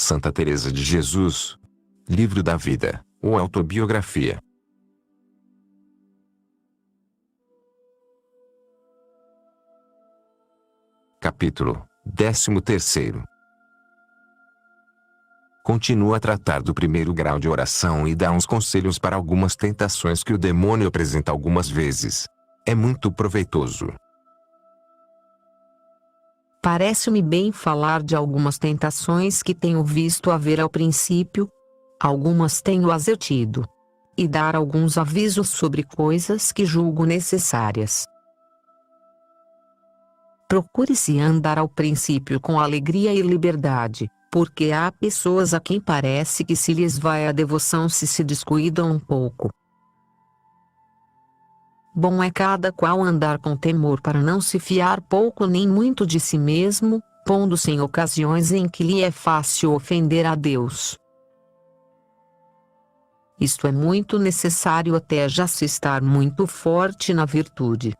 Santa Teresa de Jesus. Livro da Vida, ou Autobiografia. Capítulo 13. Continua a tratar do primeiro grau de oração e dá uns conselhos para algumas tentações que o demônio apresenta algumas vezes. É muito proveitoso. Parece-me bem falar de algumas tentações que tenho visto haver ao princípio, algumas tenho advertido, e dar alguns avisos sobre coisas que julgo necessárias. Procure-se andar ao princípio com alegria e liberdade, porque há pessoas a quem parece que se lhes vai a devoção se descuidam um pouco. Bom é cada qual andar com temor para não se fiar pouco nem muito de si mesmo, pondo-se em ocasiões em que lhe é fácil ofender a Deus. Isto é muito necessário até já se estar muito forte na virtude.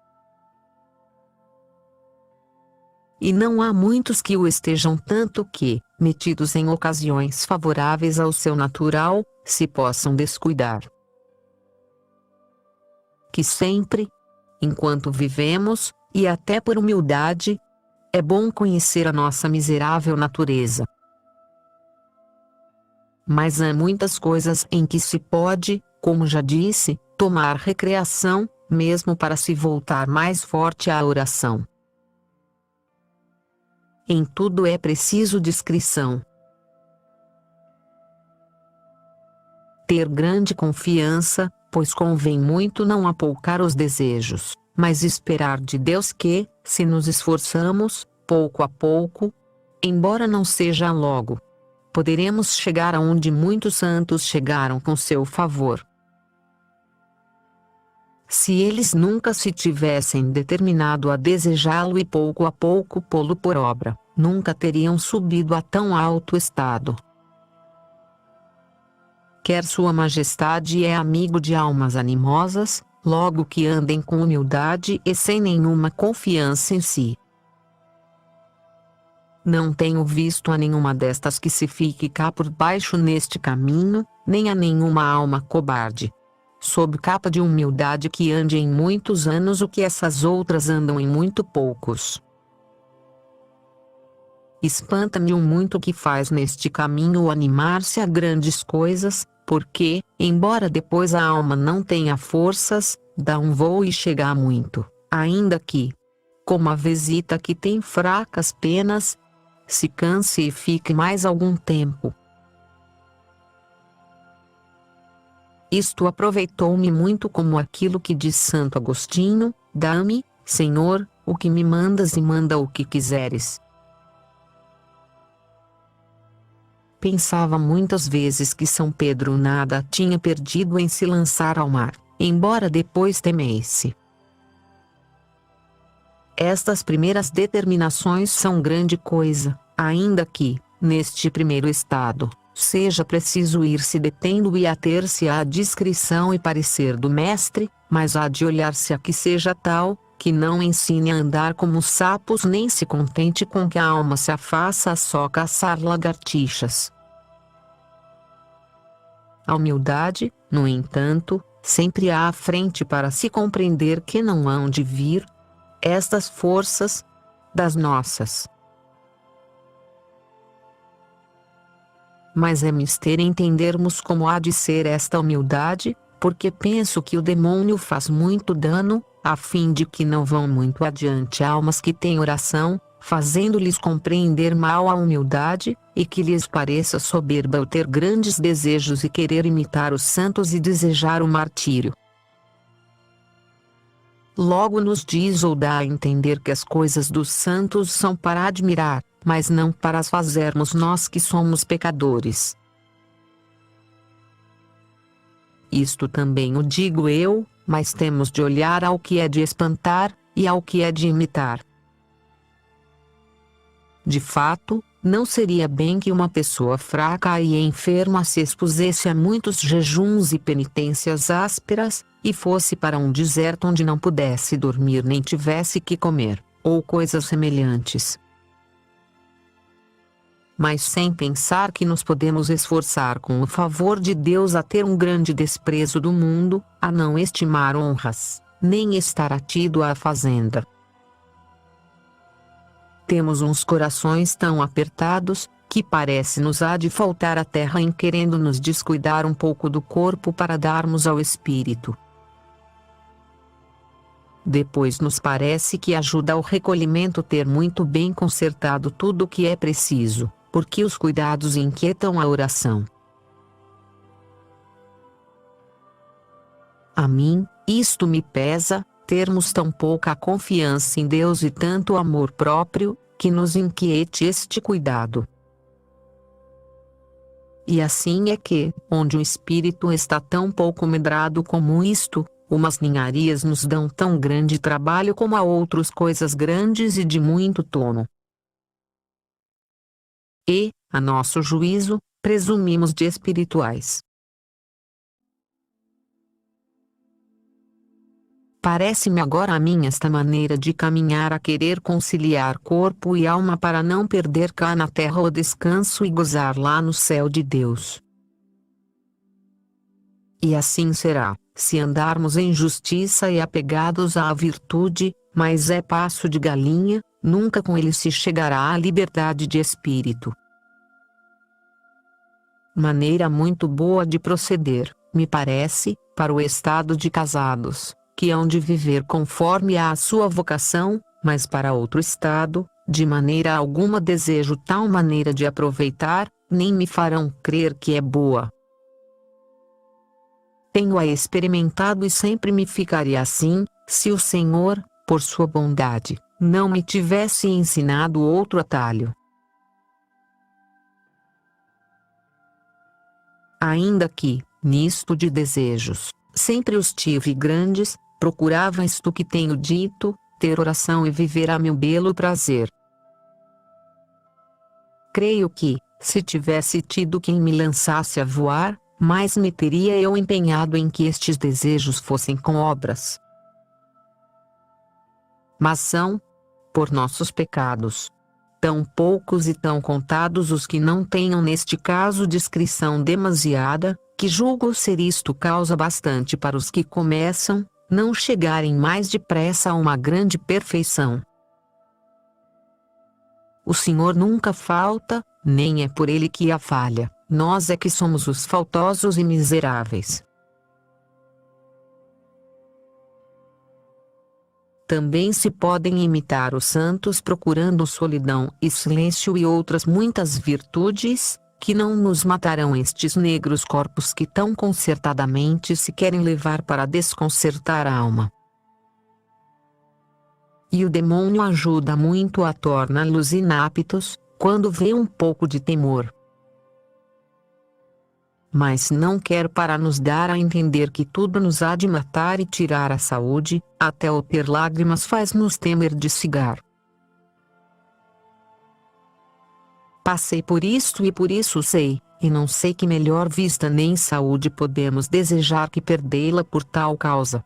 E não há muitos que o estejam tanto que, metidos em ocasiões favoráveis ao seu natural, se possam descuidar. Que sempre, enquanto vivemos, e até por humildade, é bom conhecer a nossa miserável natureza. Mas há muitas coisas em que se pode, como já disse, tomar recreação, mesmo para se voltar mais forte à oração. Em tudo é preciso discrição. Ter grande confiança, pois convém muito não apoucar os desejos, mas esperar de Deus que, se nos esforçamos, pouco a pouco, embora não seja logo, poderemos chegar aonde muitos santos chegaram com seu favor. Se eles nunca se tivessem determinado a desejá-lo e pouco a pouco pô-lo por obra, nunca teriam subido a tão alto estado. Quer Sua Majestade é amigo de almas animosas, logo que andem com humildade e sem nenhuma confiança em si. Não tenho visto a nenhuma destas que se fique cá por baixo neste caminho, nem a nenhuma alma cobarde, sob capa de humildade que ande em muitos anos o que essas outras andam em muito poucos. Espanta-me o muito que faz neste caminho animar-se a grandes coisas, porque, embora depois a alma não tenha forças, dá um voo e chega a muito, ainda que, como a vesita que tem fracas penas, se canse e fique mais algum tempo. Isto aproveitou-me muito como aquilo que diz Santo Agostinho: dá-me, Senhor, o que me mandas e manda o que quiseres. Pensava muitas vezes que São Pedro nada tinha perdido em se lançar ao mar, embora depois temesse. Estas primeiras determinações são grande coisa, ainda que, neste primeiro estado, seja preciso ir se detendo e ater-se à discrição e parecer do mestre, mas há de olhar-se a que seja tal, que não ensine a andar como sapos nem se contente com que a alma se afaça a só caçar lagartixas. A humildade, no entanto, sempre há à frente para se compreender que não hão de vir estas forças das nossas. Mas é mister entendermos como há de ser esta humildade, porque penso que o demônio faz muito dano, a fim de que não vão muito adiante almas que têm oração, fazendo-lhes compreender mal a humildade, e que lhes pareça soberba o ter grandes desejos e querer imitar os santos e desejar o martírio. Logo nos diz ou dá a entender que as coisas dos santos são para admirar, mas não para as fazermos nós que somos pecadores. Isto também o digo eu, mas temos de olhar ao que é de espantar, e ao que é de imitar. De fato, não seria bem que uma pessoa fraca e enferma se expusesse a muitos jejuns e penitências ásperas, e fosse para um deserto onde não pudesse dormir nem tivesse que comer, ou coisas semelhantes. mas sem pensar que nos podemos esforçar com o favor de Deus a ter um grande desprezo do mundo, a não estimar honras, nem estar atido à fazenda. Temos uns corações tão apertados, que parece nos há de faltar a terra em querendo nos descuidar um pouco do corpo para darmos ao espírito. Depois nos parece que ajuda ao recolhimento ter muito bem consertado tudo o que é preciso, porque os cuidados inquietam a oração. A mim, isto me pesa, termos tão pouca confiança em Deus e tanto amor próprio, que nos inquiete este cuidado. E assim é que, onde o espírito está tão pouco medrado como isto, umas ninharias nos dão tão grande trabalho como a outras coisas grandes e de muito tono. E, a nosso juízo, presumimos de espirituais. Parece-me agora a mim esta maneira de caminhar a querer conciliar corpo e alma para não perder cá na terra o descanso e gozar lá no céu de Deus. E assim será, se andarmos em justiça e apegados à virtude, mas é passo de galinha, nunca com ele se chegará à liberdade de espírito. Maneira muito boa de proceder, me parece, para o estado de casados, que hão de viver conforme à sua vocação, mas para outro estado, de maneira alguma desejo tal maneira de aproveitar, nem me farão crer que é boa. Tenho-a experimentado e sempre me ficaria assim, se o Senhor, por sua bondade, não me tivesse ensinado outro atalho. Ainda que, nisto de desejos, sempre os tive grandes, procurava isto que tenho dito, ter oração e viver a meu belo prazer. Creio que, se tivesse tido quem me lançasse a voar, mais me teria eu empenhado em que estes desejos fossem com obras. Mas são, por nossos pecados, tão poucos e tão contados os que não tenham neste caso discrição demasiada, que julgo ser isto causa bastante para os que começam, não chegarem mais depressa a uma grande perfeição. O Senhor nunca falta, nem é por ele que há falha, nós é que somos os faltosos e miseráveis. Também se podem imitar os santos procurando solidão e silêncio e outras muitas virtudes, que não nos matarão estes negros corpos que tão concertadamente se querem levar para desconcertar a alma. E o demônio ajuda muito a torná-los inaptos, quando vê um pouco de temor. Mas não quer para nos dar a entender que tudo nos há de matar e tirar a saúde, até o ter lágrimas faz-nos temer de cigar. Passei por isto e por isso sei, e não sei que melhor vista nem saúde podemos desejar que perdê-la por tal causa.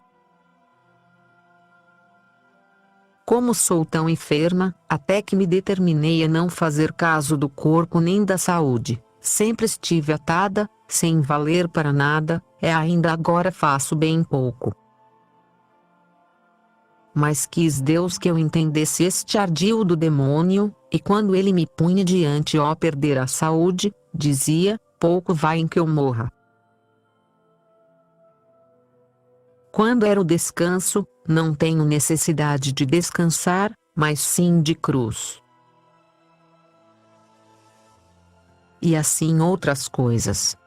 Como sou tão enferma, até que me determinei a não fazer caso do corpo nem da saúde, sempre estive atada, sem valer para nada, ainda agora faço bem pouco. Mas quis Deus que eu entendesse este ardil do demônio, e quando ele me punha diante perder a saúde, dizia, pouco vai em que eu morra. Quando era o descanso, não tenho necessidade de descansar, mas sim de cruz. E assim outras coisas.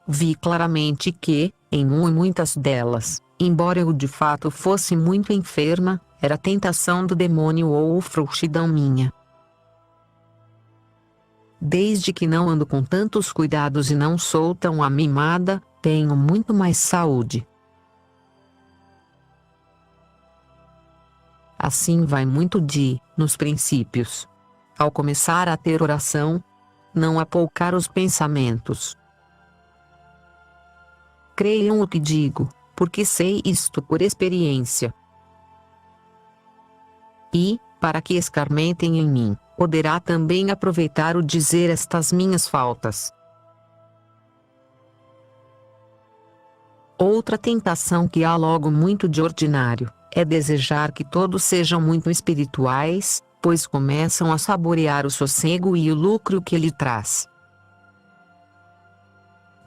Vi claramente que, em muitas delas, embora eu de fato fosse muito enferma, era tentação do demônio ou frouxidão minha. Desde que não ando com tantos cuidados e não sou tão amimada, tenho muito mais saúde. Assim vai muito nos princípios. Ao começar a ter oração, não apoucar os pensamentos. Creiam o que digo, porque sei isto por experiência. E, para que escarmentem em mim, poderá também aproveitar o dizer estas minhas faltas. Outra tentação que há logo muito de ordinário, é desejar que todos sejam muito espirituais, pois começam a saborear o sossego e o lucro que ele traz.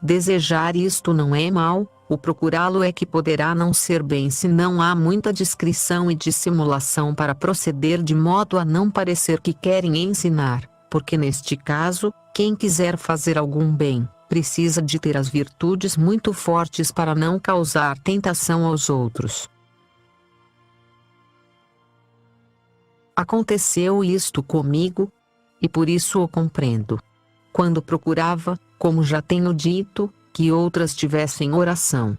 Desejar isto não é mal, o procurá-lo é que poderá não ser bem se não há muita discrição e dissimulação para proceder de modo a não parecer que querem ensinar, porque neste caso, quem quiser fazer algum bem, precisa de ter as virtudes muito fortes para não causar tentação aos outros. Aconteceu isto comigo, e por isso o compreendo. Quando procurava, como já tenho dito, que outras tivessem oração.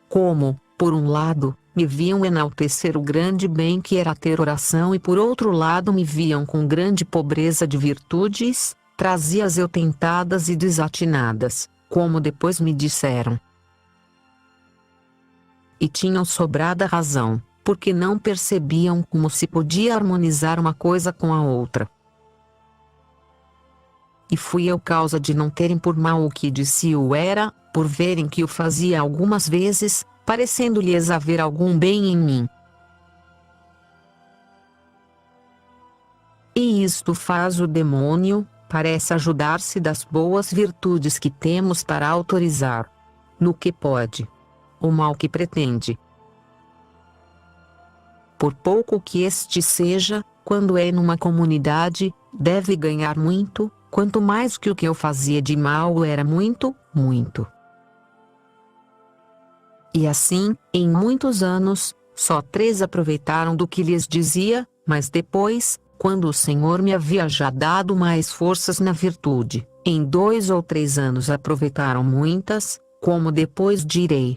Como, por um lado, me viam enaltecer o grande bem que era ter oração e por outro lado me viam com grande pobreza de virtudes, trazia-as eu tentadas e desatinadas, como depois me disseram. E tinham sobrada razão, porque não percebiam como se podia harmonizar uma coisa com a outra. E fui eu causa de não terem por mal o que disse o era, por verem que o fazia algumas vezes, parecendo-lhes haver algum bem em mim. E isto faz o demônio, parece ajudar-se das boas virtudes que temos para autorizar, no que pode, o mal que pretende. Por pouco que este seja, quando é numa comunidade, deve ganhar muito, quanto mais que o que eu fazia de mal era muito, muito. E assim, em muitos anos, só 3 aproveitaram do que lhes dizia, mas depois, quando o Senhor me havia já dado mais forças na virtude, em 2 ou 3 anos aproveitaram muitas, como depois direi.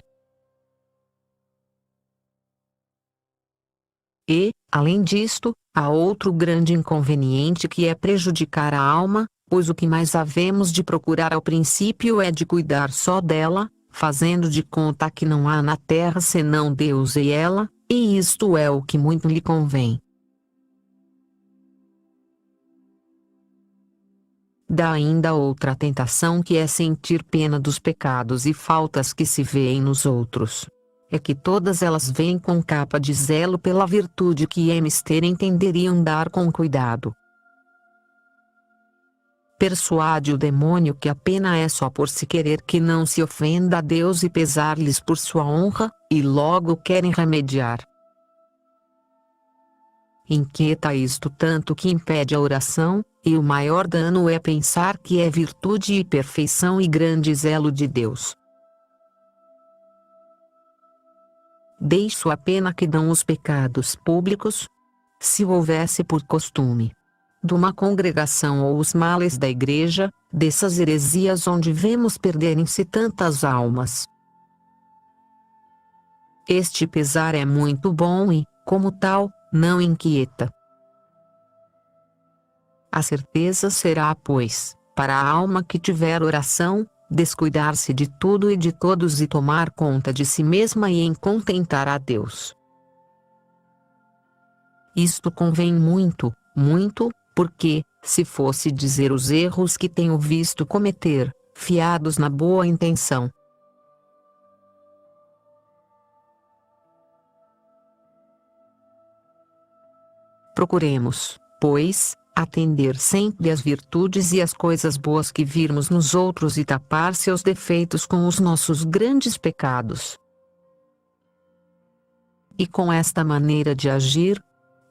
E, além disto, há outro grande inconveniente que é prejudicar a alma, pois o que mais havemos de procurar ao princípio é de cuidar só dela, fazendo de conta que não há na terra senão Deus e ela, e isto é o que muito lhe convém. Dá ainda outra tentação que é sentir pena dos pecados e faltas que se vêem nos outros. É que todas elas vêm com capa de zelo pela virtude que é mister entender e andar com cuidado. Persuade o demônio que a pena é só por se querer que não se ofenda a Deus e pesar-lhes por sua honra, e logo querem remediar. Inquieta isto tanto que impede a oração, e o maior dano é pensar que é virtude e perfeição e grande zelo de Deus. Deixo a pena que dão os pecados públicos, se houvesse por costume, de uma congregação ou os males da igreja, dessas heresias onde vemos perderem-se tantas almas. Este pesar é muito bom e, como tal, não inquieta. A certeza será, pois, para a alma que tiver oração, descuidar-se de tudo e de todos e tomar conta de si mesma e em contentar a Deus. Isto convém muito, muito, porque, se fosse dizer os erros que tenho visto cometer, fiados na boa intenção, procuremos, pois, atender sempre às virtudes e às coisas boas que virmos nos outros e tapar seus defeitos com os nossos grandes pecados. E com esta maneira de agir,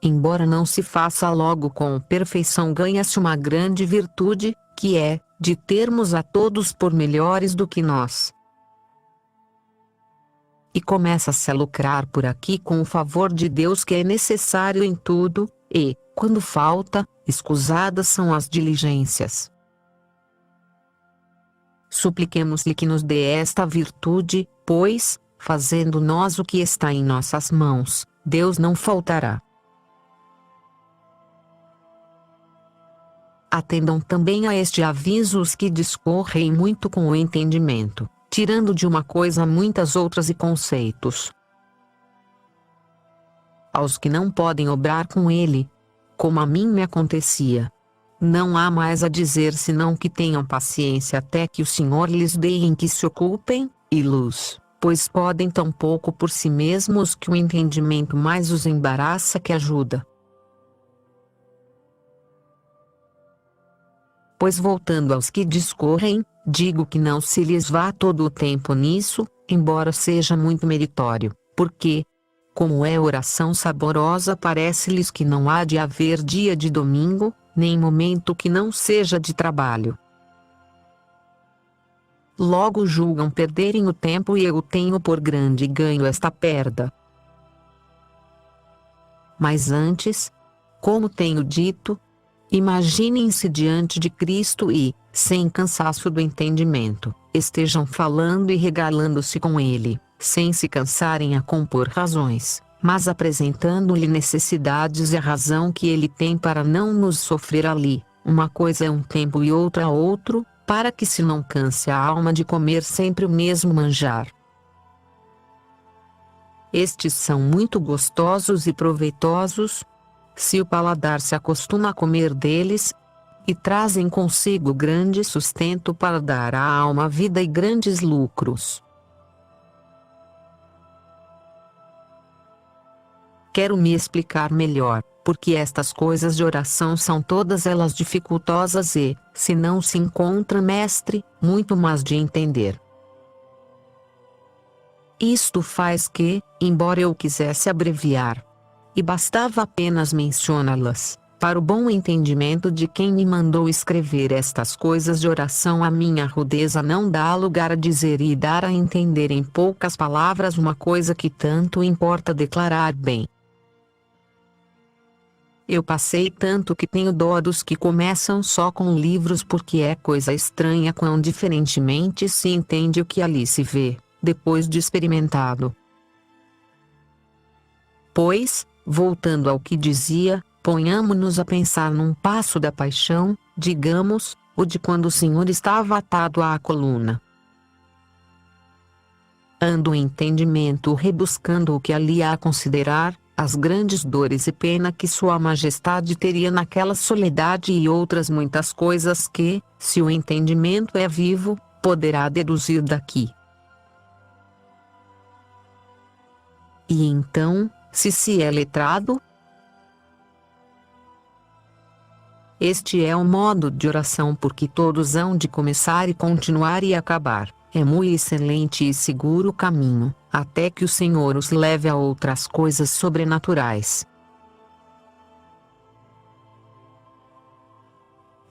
embora não se faça logo com perfeição, ganha-se uma grande virtude, que é, de termos a todos por melhores do que nós. E começa-se a lucrar por aqui com o favor de Deus que é necessário em tudo, e, quando falta, escusadas são as diligências. Supliquemos-lhe que nos dê esta virtude, pois, fazendo nós o que está em nossas mãos, Deus não faltará. Atendam também a este aviso os que discorrem muito com o entendimento, tirando de uma coisa muitas outras e conceitos. Aos que não podem obrar com ele, como a mim me acontecia. Não há mais a dizer senão que tenham paciência até que o Senhor lhes dê em que se ocupem, e luz, pois podem tão pouco por si mesmos que o entendimento mais os embaraça que ajuda. Pois voltando aos que discorrem, digo que não se lhes vá todo o tempo nisso, embora seja muito meritório, porque, como é oração saborosa, parece-lhes que não há de haver dia de domingo, nem momento que não seja de trabalho. Logo julgam perderem o tempo, e eu tenho por grande ganho esta perda. Mas antes, como tenho dito, imaginem-se diante de Cristo e, sem cansaço do entendimento, estejam falando e regalando-se com Ele, sem se cansarem a compor razões, mas apresentando-lhe necessidades e a razão que Ele tem para não nos sofrer ali, uma coisa é um tempo e outra outro, para que se não canse a alma de comer sempre o mesmo manjar. Estes são muito gostosos e proveitosos, se o paladar se acostuma a comer deles, e trazem consigo grande sustento para dar à alma vida e grandes lucros. Quero me explicar melhor, porque estas coisas de oração são todas elas dificultosas e, se não se encontra mestre, muito mais de entender. Isto faz que, embora eu quisesse abreviar, e bastava apenas mencioná-las, para o bom entendimento de quem me mandou escrever estas coisas de oração, a minha rudeza não dá lugar a dizer e dar a entender em poucas palavras uma coisa que tanto importa declarar bem. Eu passei tanto que tenho dó dos que começam só com livros, porque é coisa estranha quão diferentemente se entende o que ali se vê, depois de experimentado. Pois, voltando ao que dizia, ponhamo-nos a pensar num passo da paixão, digamos, o de quando o Senhor estava atado à coluna. Ando o entendimento rebuscando o que ali há a considerar, as grandes dores e pena que Sua Majestade teria naquela soledade e outras muitas coisas que, se o entendimento é vivo, poderá deduzir daqui. E então, se é letrado? Este é o modo de oração por que todos hão de começar e continuar e acabar. É muito excelente e seguro caminho, até que o Senhor os leve a outras coisas sobrenaturais.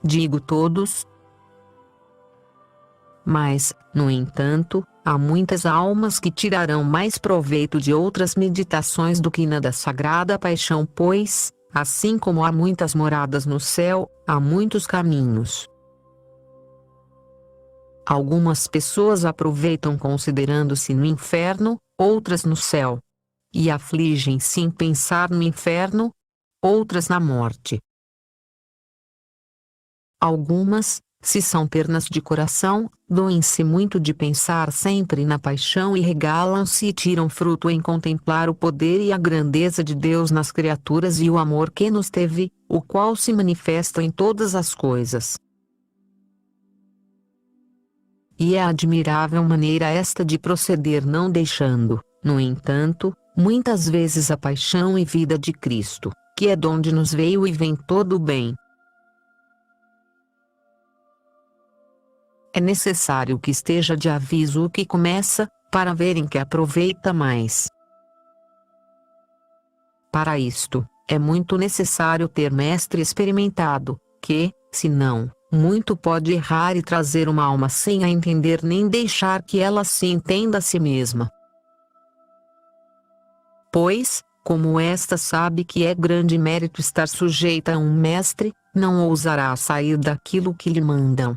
Digo todos. Mas, no entanto, há muitas almas que tirarão mais proveito de outras meditações do que na da Sagrada Paixão, pois, assim como há muitas moradas no céu, há muitos caminhos. Algumas pessoas aproveitam considerando-se no inferno, outras no céu. E afligem-se em pensar no inferno, outras na morte. Algumas, se são ternas de coração, doem-se muito de pensar sempre na paixão e regalam-se e tiram fruto em contemplar o poder e a grandeza de Deus nas criaturas e o amor que nos teve, o qual se manifesta em todas as coisas. E é admirável maneira esta de proceder, não deixando, no entanto, muitas vezes a paixão e vida de Cristo, que é donde nos veio e vem todo o bem. É necessário que esteja de aviso o que começa, para verem que aproveita mais. Para isto, é muito necessário ter mestre experimentado, que, se não, muito pode errar e trazer uma alma sem a entender nem deixar que ela se entenda a si mesma. Pois, como esta sabe que é grande mérito estar sujeita a um mestre, não ousará sair daquilo que lhe mandam.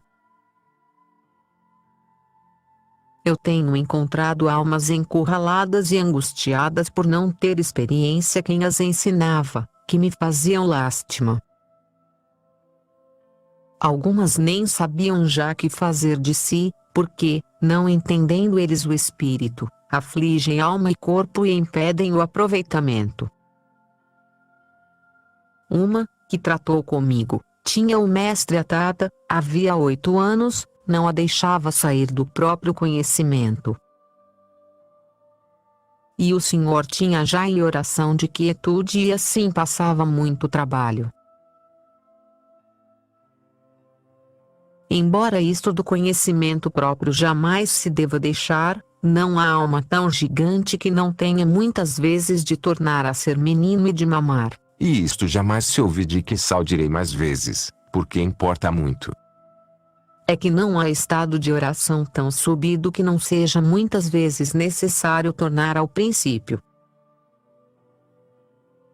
Eu tenho encontrado almas encurraladas e angustiadas por não ter experiência quem as ensinava, que me faziam lástima. Algumas nem sabiam já que fazer de si, porque, não entendendo eles o espírito, afligem alma e corpo e impedem o aproveitamento. Uma, que tratou comigo, tinha o mestre atada, havia 8 anos, não a deixava sair do próprio conhecimento. E o Senhor tinha já em oração de quietude e assim passava muito trabalho. Embora isto do conhecimento próprio jamais se deva deixar, não há alma tão gigante que não tenha muitas vezes de tornar a ser menino e de mamar. E isto jamais se ouve de que sal direi mais vezes, porque importa muito. É que não há estado de oração tão subido que não seja muitas vezes necessário tornar ao princípio.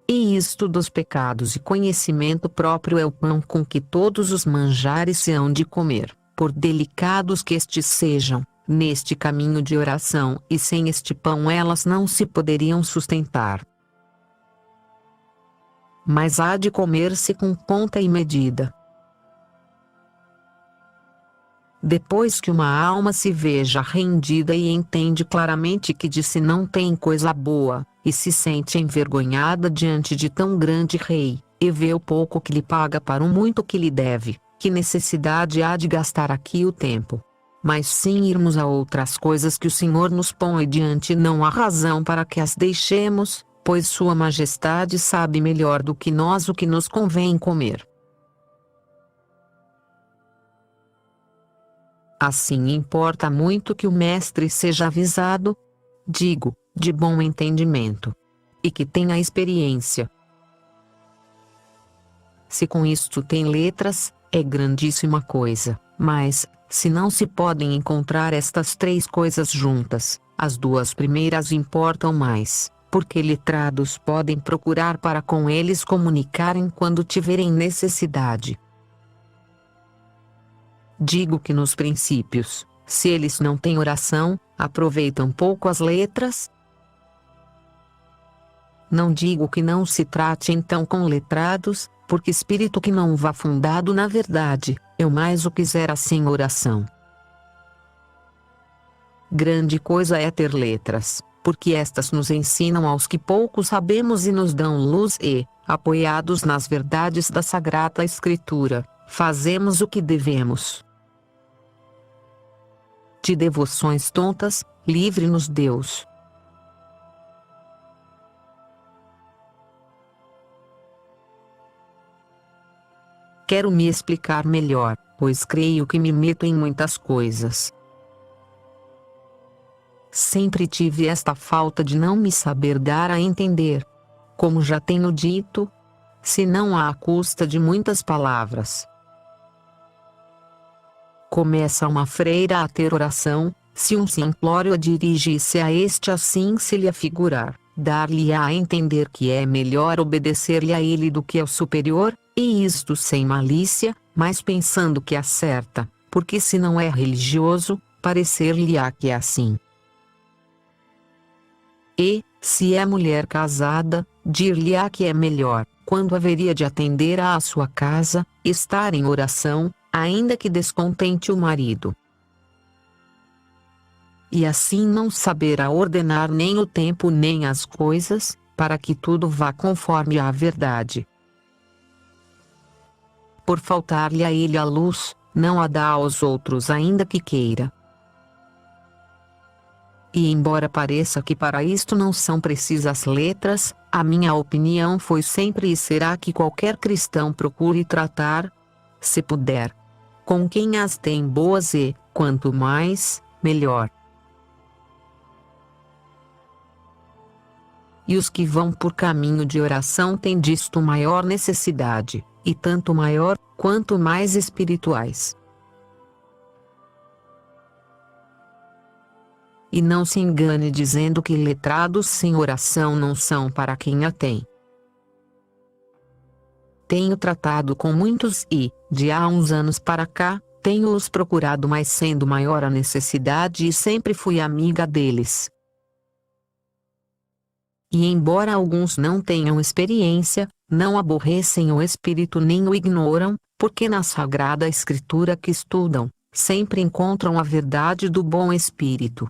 E isto dos pecados e conhecimento próprio é o pão com que todos os manjares se hão de comer, por delicados que estes sejam, neste caminho de oração, e sem este pão elas não se poderiam sustentar. Mas há de comer-se com conta e medida. Depois que uma alma se veja rendida e entende claramente que de si não tem coisa boa, e se sente envergonhada diante de tão grande rei, e vê o pouco que lhe paga para o muito que lhe deve, que necessidade há de gastar aqui o tempo? Mas sim irmos a outras coisas que o Senhor nos põe diante, não há razão para que as deixemos, pois Sua Majestade sabe melhor do que nós o que nos convém comer. Assim importa muito que o mestre seja avisado, digo, de bom entendimento, e que tenha experiência. Se com isto tem letras, é grandíssima coisa, mas, se não se podem encontrar estas 3 coisas juntas, as 2 primeiras importam mais, porque letrados podem procurar para com eles comunicarem quando tiverem necessidade. Digo que nos princípios, se eles não têm oração, aproveitam pouco as letras. Não digo que não se trate então com letrados, porque espírito que não vá fundado na verdade, eu mais o quisera sem oração. Grande coisa é ter letras, porque estas nos ensinam aos que pouco sabemos e nos dão luz e, apoiados nas verdades da Sagrada Escritura, fazemos o que devemos. De devoções tontas, livre-nos Deus. Quero me explicar melhor, pois creio que me meto em muitas coisas. Sempre tive esta falta de não me saber dar a entender. Como já tenho dito, se não à custa de muitas palavras. Começa uma freira a ter oração, se um simplório a dirigisse a este assim se lhe afigurar, dar-lhe a entender que é melhor obedecer-lhe a ele do que ao superior, e isto sem malícia, mas pensando que acerta, porque se não é religioso, parecer-lhe-á que é assim. E, se é mulher casada, dir-lhe-á que é melhor, quando haveria de atender à sua casa, estar em oração, ainda que descontente o marido. E assim não saberá ordenar nem o tempo nem as coisas, para que tudo vá conforme à verdade. Por faltar-lhe a ele a luz, não a dá aos outros ainda que queira. E embora pareça que para isto não são precisas letras, a minha opinião foi sempre e será que qualquer cristão procure tratar, se puder, com quem as tem boas e, quanto mais, melhor. E os que vão por caminho de oração têm disto maior necessidade, e tanto maior, quanto mais espirituais. E não se engane dizendo que letrados sem oração não são para quem a tem. Tenho tratado com muitos e, de há uns anos para cá, tenho-os procurado mas sendo maior a necessidade e sempre fui amiga deles. E embora alguns não tenham experiência, não aborrecem o Espírito nem o ignoram, porque na Sagrada Escritura que estudam, sempre encontram a verdade do bom Espírito.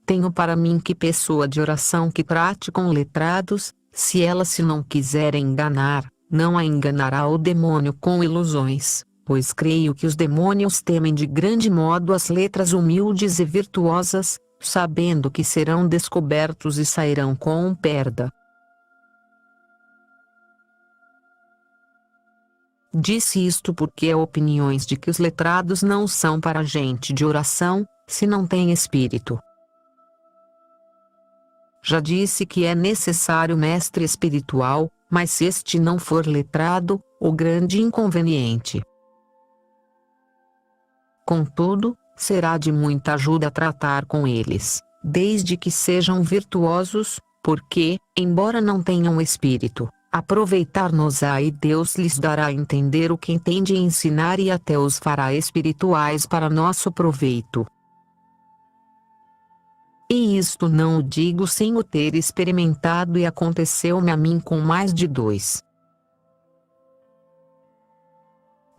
Tenho para mim que pessoa de oração que trate com letrados, Se ela se não quiser enganar, não a enganará o demônio com ilusões, pois creio que os demônios temem de grande modo as letras humildes e virtuosas, sabendo que serão descobertos e sairão com perda. Disse isto porque há opiniões de que os letrados não são para gente de oração, se não têm espírito. Já disse que é necessário mestre espiritual, mas se este não for letrado, o grande inconveniente. Contudo, será de muita ajuda tratar com eles, desde que sejam virtuosos, porque, embora não tenham espírito, aproveitar-nos-á e Deus lhes dará a entender o que entende e ensinar e até os fará espirituais para nosso proveito. E isto não o digo sem o ter experimentado e aconteceu-me a mim com mais de 2.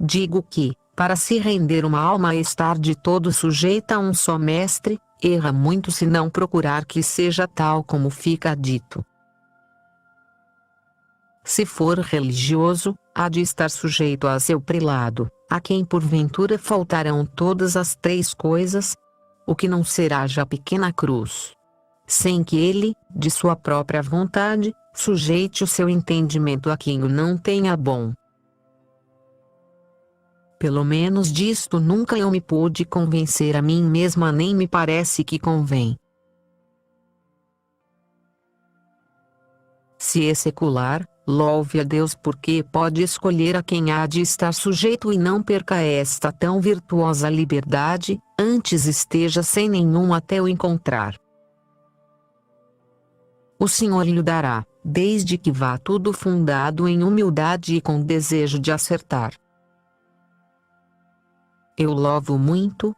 Digo que, para se render uma alma a estar de todo sujeita a um só mestre, erra muito se não procurar que seja tal como fica dito. Se for religioso, há de estar sujeito a seu prelado, a quem porventura faltarão todas as 3 coisas, o que não será já pequena cruz. Sem que ele, de sua própria vontade, sujeite o seu entendimento a quem o não tenha bom. Pelo menos disto nunca eu me pude convencer a mim mesma, nem me parece que convém. Se é secular, louve a Deus porque pode escolher a quem há de estar sujeito e não perca esta tão virtuosa liberdade, antes esteja sem nenhum até o encontrar. O Senhor lhe dará, desde que vá tudo fundado em humildade e com desejo de acertar. Eu louvo muito,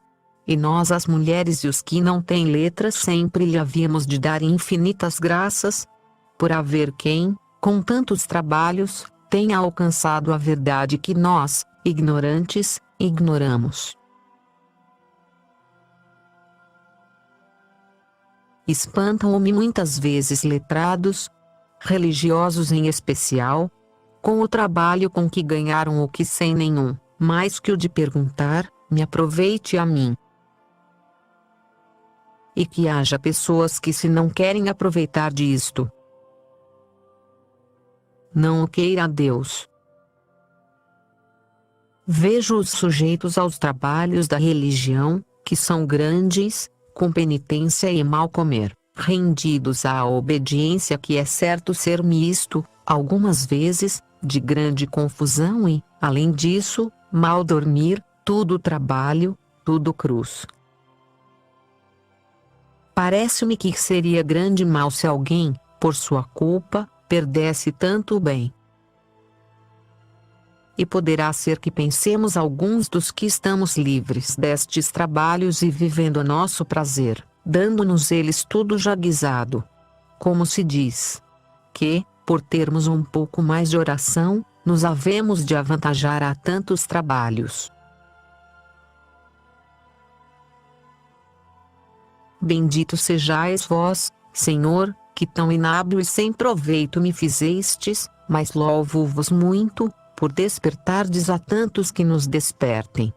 e nós as mulheres e os que não têm letras sempre lhe havíamos de dar infinitas graças, por haver quem, com tantos trabalhos, tenha alcançado a verdade que nós, ignorantes, ignoramos. Espantam-me muitas vezes letrados, religiosos em especial, com o trabalho com que ganharam o que sem nenhum, mais que o de perguntar, me aproveite a mim. E que haja pessoas que se não querem aproveitar disto, não o queira Deus. Vejo-os sujeitos aos trabalhos da religião, que são grandes, com penitência e mal comer, rendidos à obediência que é certo ser misto, algumas vezes, de grande confusão e, além disso, mal dormir, tudo trabalho, tudo cruz. Parece-me que seria grande mal se alguém, por sua culpa, perdesse tanto o bem. E poderá ser que pensemos alguns dos que estamos livres destes trabalhos e vivendo a nosso prazer, dando-nos eles tudo já guisado. Como se diz, que, por termos um pouco mais de oração, nos havemos de avantajar a tantos trabalhos. Bendito sejais vós, Senhor, que tão inábil e sem proveito me fizestes, mas louvo-vos muito, por despertardes a tantos que nos despertem.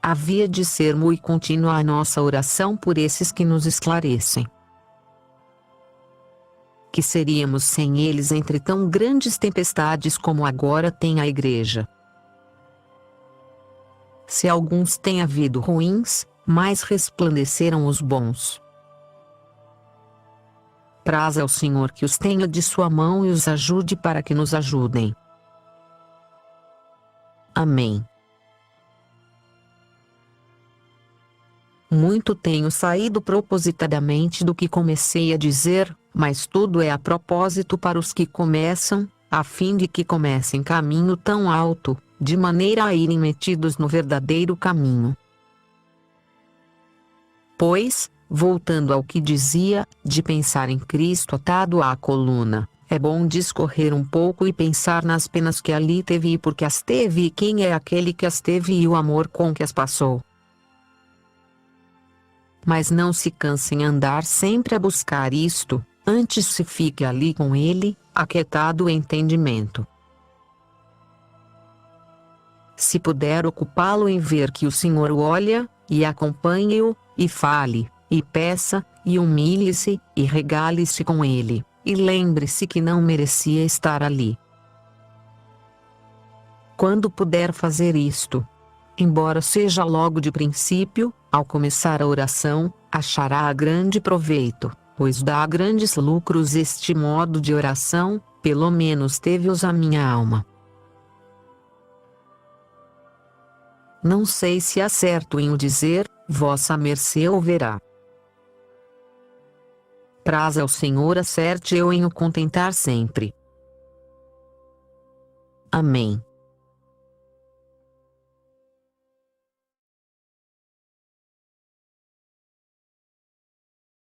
Havia de ser muito contínua a nossa oração por esses que nos esclarecem. Que seríamos sem eles entre tão grandes tempestades como agora tem a Igreja? Se alguns têm havido ruins, mais resplandeceram os bons. Praza ao Senhor que os tenha de sua mão e os ajude para que nos ajudem. Amém. Muito tenho saído propositadamente do que comecei a dizer, mas tudo é a propósito para os que começam, a fim de que comecem caminho tão alto, de maneira a irem metidos no verdadeiro caminho. Pois, voltando ao que dizia, de pensar em Cristo atado à coluna, é bom discorrer um pouco e pensar nas penas que ali teve e por que as teve e quem é aquele que as teve e o amor com que as passou. Mas não se cansem andar sempre a buscar isto, Antes se fique ali com ele, aquietado o entendimento. Se puder ocupá-lo em ver que o Senhor o olha, e acompanhe-o, e fale, e peça, e humilhe-se, e regale-se com ele, e lembre-se que não merecia estar ali. Quando puder fazer isto, embora seja logo de princípio, ao começar a oração, achará grande proveito, pois dá grandes lucros este modo de oração, pelo menos teve-os a minha alma. Não sei se acerto em o dizer, vossa mercê o verá. Praz ao Senhor acerte eu em o contentar sempre. Amém.